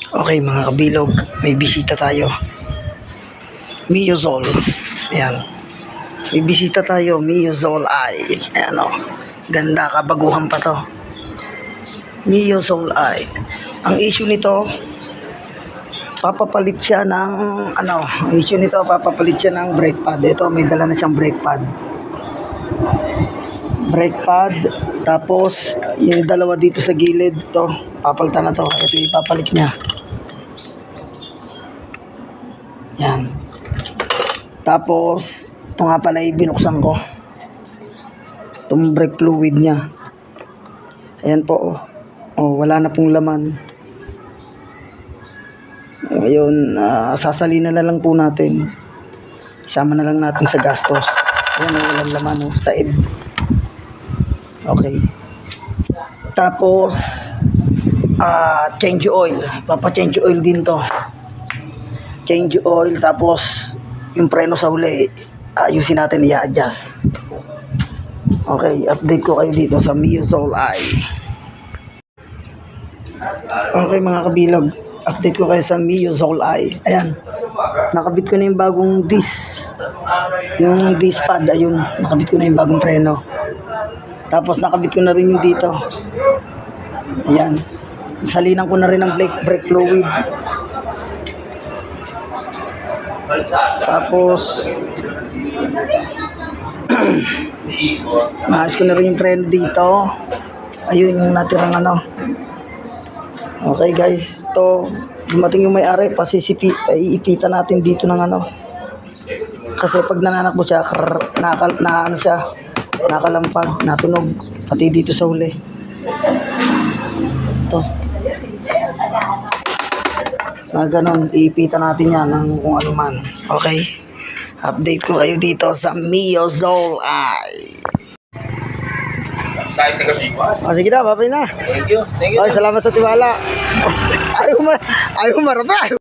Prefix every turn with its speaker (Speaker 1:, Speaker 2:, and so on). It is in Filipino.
Speaker 1: Okay mga kabilog, may bisita tayo. Miyozol. Ayan. May bisita tayo, Miyozol ay. Ayan o. Ganda, kabaguhan pa to. Miyozol ay. Ang issue nito, papapalit siya ng papapalit siya ng brake pad. Ito, may dala na siyang brake pad. Brake pad, tapos yung dalawa dito sa gilid, to papalitan na to. Ito yung ipapalit niya. Yan. Tapos ito nga pala binuksan ko itong brake fluid niya. Ayan po. Wala na pong laman. Ngayon, sasalina na lang po natin. Isama na lang natin sa gastos. Ayan, walang laman sa ed. Okay. Tapos change oil. Papa-change oil din to. Change oil, tapos yung preno sa huli, ayusin natin, i-adjust. Okay, update ko kayo dito sa Miyozol I. Okay mga kabilog, update ko kayo sa Miyozol I. Ayan, nakabit ko na yung bagong disc. Yung disc pad, ayun, nakabit ko na yung bagong preno. Tapos nakabit ko na rin yung dito. Ayan, salinan ko na rin ang brake fluid. Tapos maayos ko na rin yung preno dito. Ayun yung natirang Okay guys, ito dumating yung may-ari, iipitan natin dito ng kasi pag nananakbo siya, nakalampag, natunog pati dito sa huli. Ito na ganun, iipitan natin yan ng kung ano man. Okay, update ko kayo dito sa Miyozol I. Sige na, babay na.
Speaker 2: Thank you.
Speaker 1: Okay, salamat sa tiwala. Ayaw marapa.